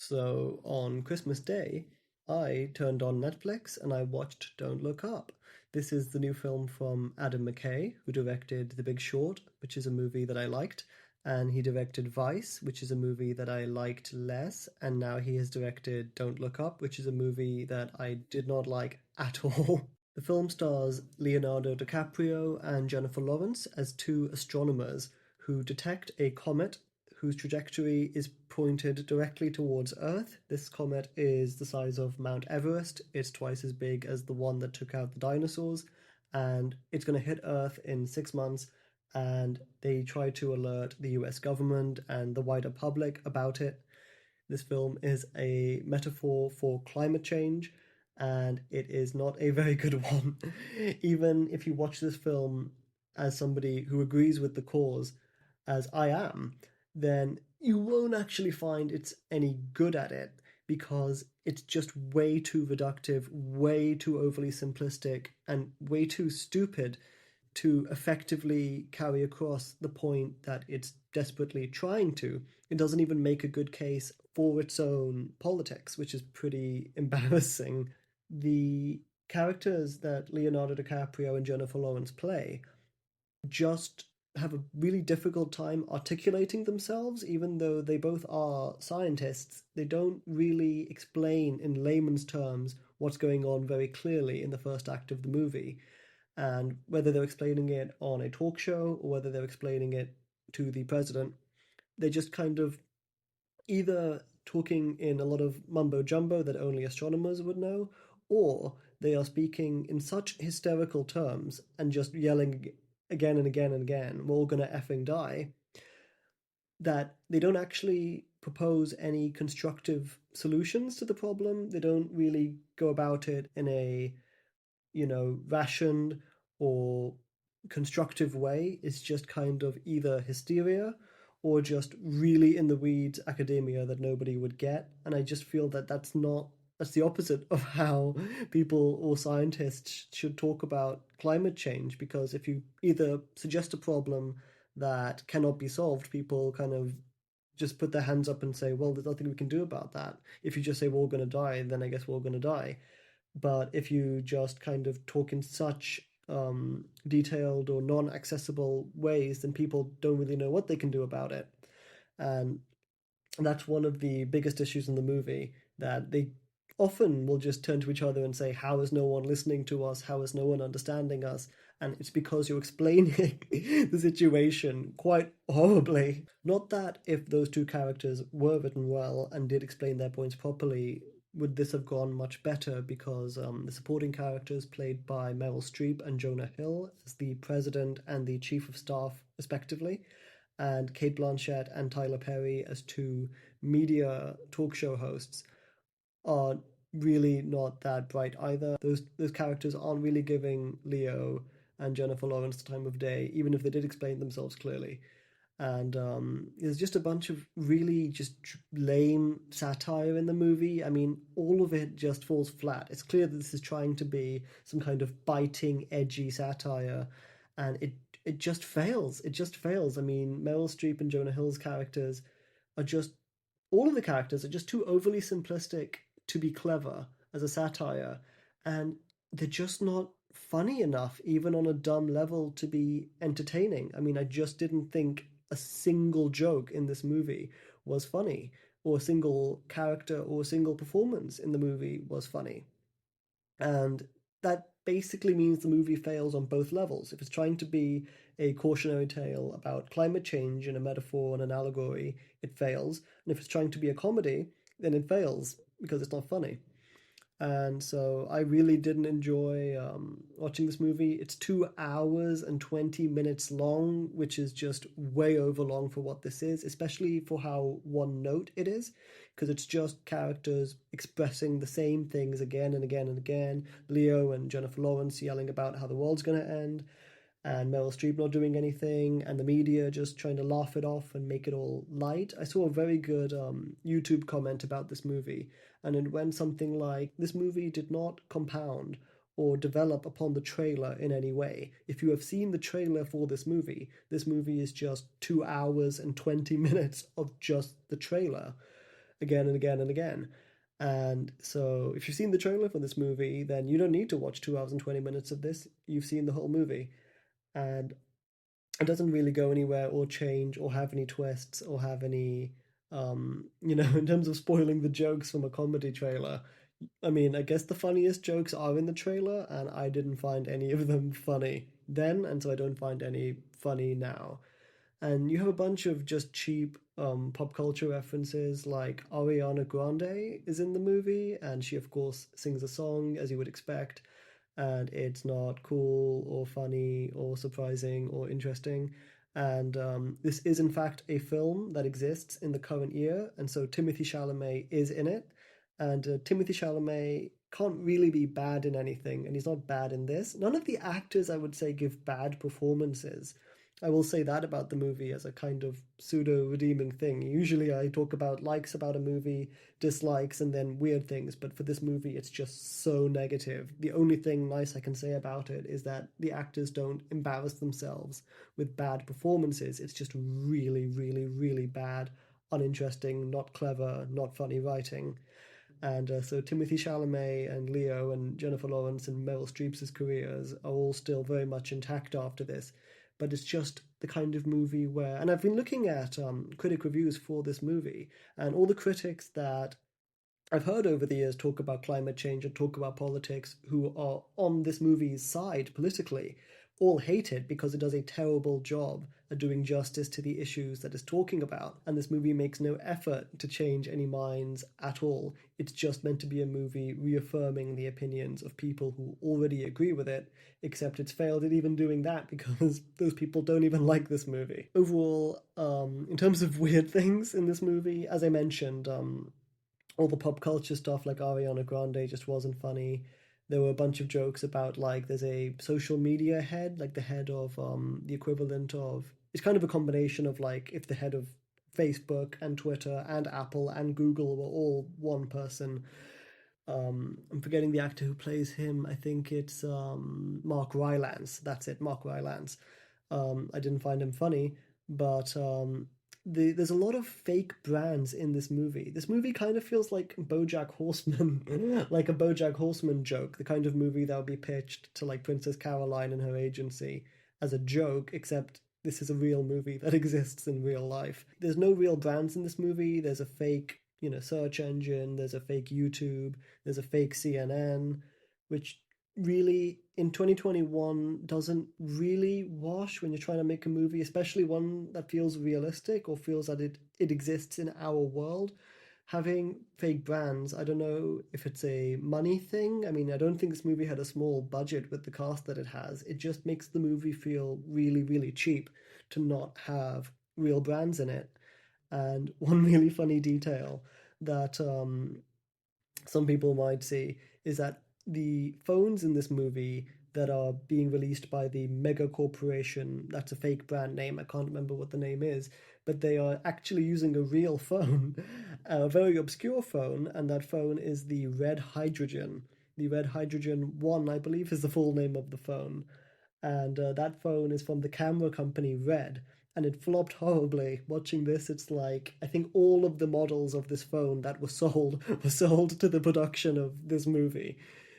So on Christmas Day, I turned on Netflix and I watched Don't Look Up. This is the new film from Adam McKay, who directed The Big Short, which is a movie that I liked, and he directed Vice, which is a movie that I liked less, and now he has directed Don't Look Up, which is a movie that I did not like at all. The film stars Leonardo DiCaprio and Jennifer Lawrence as two astronomers who detect a comet whose trajectory is pointed directly towards Earth. This comet is the size of Mount Everest. It's twice as big as the one that took out the dinosaurs, and it's going to hit Earth in 6 months. And they try to alert the US government and the wider public about it. This film is a metaphor for climate change, and it is not a very good one. Even if you watch this film as somebody who agrees with the cause, as I am, then you won't actually find it's any good at it because it's just way too reductive, way too overly simplistic, and way too stupid to effectively carry across the point that it's desperately trying to. It doesn't even make a good case for its own politics, which is pretty embarrassing. The characters that Leonardo DiCaprio and Jennifer Lawrence play just have a really difficult time articulating themselves, even though they both are scientists. They don't really explain in layman's terms what's going on very clearly in the first act of the movie. And whether they're explaining it on a talk show or whether they're explaining it to the president, they just kind of either talking in a lot of mumbo jumbo that only astronomers would know, or they are speaking in such hysterical terms and just yelling again and again and again, we're all gonna effing die, that they don't actually propose any constructive solutions to the problem. They don't really go about it in a, rationed or constructive way. It's just kind of either hysteria or just really in the weeds academia that nobody would get. And I just feel that that's the opposite of how people or scientists should talk about climate change, because if you either suggest a problem that cannot be solved, people kind of just put their hands up and say, well, there's nothing we can do about that. If you just say we're all going to die, then I guess we're all going to die. But if you just kind of talk in such detailed or non-accessible ways, then people don't really know what they can do about it. And that's one of the biggest issues in the movie, that they often will just turn to each other and say, how is no one listening to us? How is no one understanding us? And it's because you're explaining the situation quite horribly. Not that if those two characters were written well and did explain their points properly, would this have gone much better, because the supporting characters played by Meryl Streep and Jonah Hill as the president and the chief of staff, respectively, and Kate Blanchett and Tyler Perry as two media talk show hosts are really not that bright either. Those characters aren't really giving Leo and Jennifer Lawrence the time of day, even if they did explain themselves clearly. And there's just a bunch of really just lame satire in the movie. I mean, all of it just falls flat. It's clear that this is trying to be some kind of biting, edgy satire, and it just fails. It just fails. I mean, Meryl Streep and Jonah Hill's characters are just all of the characters are just too overly simplistic to be clever as a satire, and they're just not funny enough, even on a dumb level, to be entertaining. I mean, I just didn't think a single joke in this movie was funny, or a single character or a single performance in the movie was funny. And that basically means the movie fails on both levels. If it's trying to be a cautionary tale about climate change and a metaphor and an allegory, it fails. And if it's trying to be a comedy, then it fails because it's not funny. And so I really didn't enjoy watching this movie. It's 2 hours and 20 minutes long, which is just way over long for what this is, especially for how one note it is, because it's just characters expressing the same things again and again and again. Leo and Jennifer Lawrence yelling about how the world's going to end, and Meryl Streep not doing anything, and the media just trying to laugh it off and make it all light. I saw a very good YouTube comment about this movie, and it went something like, this movie did not compound or develop upon the trailer in any way. If you have seen the trailer for this movie is just 2 hours and 20 minutes of just the trailer. again and again and again. And so, if you've seen the trailer for this movie, then you don't need to watch 2 hours and 20 minutes of this. You've seen the whole movie. And it doesn't really go anywhere or change or have any twists or have any, in terms of spoiling the jokes from a comedy trailer. I mean, I guess the funniest jokes are in the trailer, and I didn't find any of them funny then, and so I don't find any funny now. And you have a bunch of just cheap pop culture references, like Ariana Grande is in the movie, and she, of course, sings a song as you would expect, and it's not cool or funny or surprising or interesting. And this is, in fact, a film that exists in the current year, and so Timothy Chalamet is in it. And Timothy Chalamet can't really be bad in anything, and he's not bad in this. None of the actors, I would say, give bad performances. I will say that about the movie as a kind of pseudo redeeming thing. Usually I talk about likes about a movie, dislikes, and then weird things, but for this movie it's just so negative. The only thing nice I can say about it is that the actors don't embarrass themselves with bad performances. It's just really, really, really bad, uninteresting, not clever, not funny writing. And so Timothy Chalamet and Leo and Jennifer Lawrence and Meryl Streep's careers are all still very much intact after this. But it's just the kind of movie where, and I've been looking at critic reviews for this movie, and all the critics that I've heard over the years talk about climate change and talk about politics who are on this movie's side politically all hate it because it does a terrible job at doing justice to the issues that it's talking about. And this movie makes no effort to change any minds at all. It's just meant to be a movie reaffirming the opinions of people who already agree with it, except it's failed at even doing that because those people don't even like this movie. Overall, in terms of weird things in this movie, as I mentioned, all the pop culture stuff like Ariana Grande just wasn't funny. There were a bunch of jokes about like there's a social media head, like the head of the equivalent of it's kind of a combination of like if the head of Facebook and Twitter and Apple and Google were all one person. I'm forgetting the actor who plays him. I think it's Mark Rylance. That's it, Mark Rylance. I didn't find him funny, but there's a lot of fake brands in this movie. This movie kind of feels like BoJack Horseman, like a BoJack Horseman joke, the kind of movie that would be pitched to like Princess Caroline and her agency as a joke, except this is a real movie that exists in real life. There's no real brands in this movie. There's a fake, search engine. There's a fake YouTube. There's a fake CNN, which really in 2021 doesn't really wash when you're trying to make a movie, especially one that feels realistic or feels that it exists in our world. Having fake brands, I don't know if it's a money thing. I mean, I don't think this movie had a small budget with the cast that it has. It just makes the movie feel really, really cheap to not have real brands in it. And one really funny detail that some people might see is that the phones in this movie that are being released by the mega corporation, that's a fake brand name, I can't remember what the name is, but they are actually using a real phone, a very obscure phone, and that phone is the Red Hydrogen. The Red Hydrogen 1, I believe, is the full name of the phone. And that phone is from the camera company Red, and it flopped horribly. Watching this, it's like I think all of the models of this phone that were sold were sold to the production of this movie,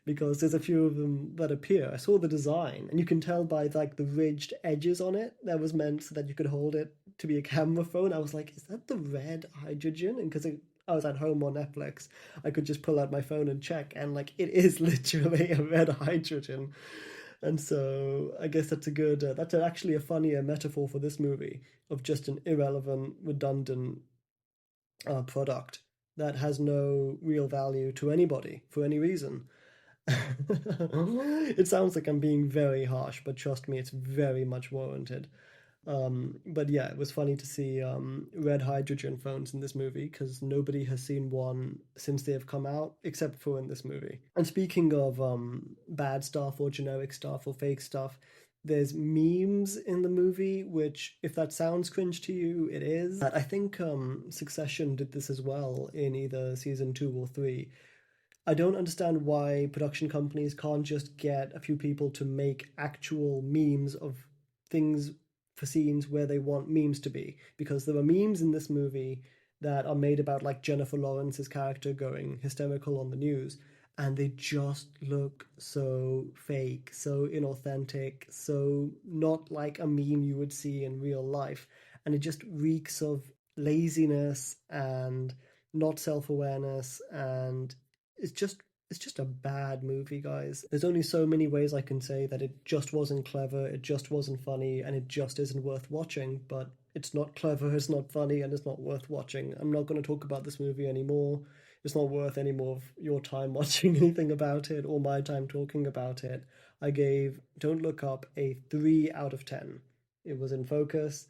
because there's a few of them that appear. I saw the design, and you can tell by like the ridged edges on it that was meant so that you could hold it to be a camera phone. I was like, is that the Red Hydrogen? And because I was at home on Netflix, I could just pull out my phone and check, and like it is literally a Red Hydrogen. And so I guess that's a good, that's actually a funnier metaphor for this movie of just an irrelevant, redundant product that has no real value to anybody for any reason. It sounds like I'm being very harsh, but trust me, it's very much warranted. But yeah, it was funny to see red hydrogen phones in this movie because nobody has seen one since they have come out, except for in this movie. And speaking of bad stuff or generic stuff or fake stuff, there's memes in the movie, which, if that sounds cringe to you, it is. I think Succession did this as well in either season 2 or 3. I don't understand why production companies can't just get a few people to make actual memes of things for scenes where they want memes to be. Because there are memes in this movie that are made about like Jennifer Lawrence's character going hysterical on the news, and they just look so fake, so inauthentic, so not like a meme you would see in real life. And it just reeks of laziness and not self-awareness, and it's just it's just a bad movie, guys. There's only so many ways I can say that it just wasn't clever, it just wasn't funny, and it just isn't worth watching. But it's not clever, it's not funny, and it's not worth watching. I'm not going to talk about this movie anymore. It's not worth any more of your time watching anything about it or my time talking about it. I gave Don't Look Up a 3 out of 10. It was in focus,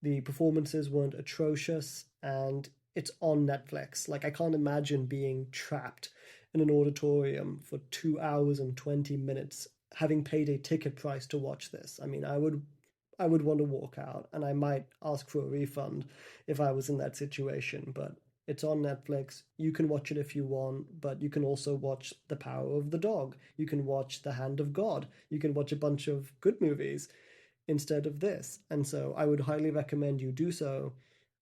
the performances weren't atrocious, and it's on Netflix. Like, I can't imagine being trapped in an auditorium for 2 hours and 20 minutes, having paid a ticket price to watch this. I mean, I would want to walk out, and I might ask for a refund if I was in that situation. But it's on Netflix. You can watch it if you want, but you can also watch The Power of the Dog. You can watch The Hand of God. You can watch a bunch of good movies instead of this. And so I would highly recommend you do so.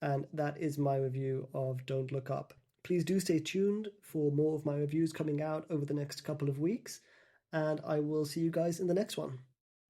And that is my review of Don't Look Up. Please do stay tuned for more of my reviews coming out over the next couple of weeks. And I will see you guys in the next one.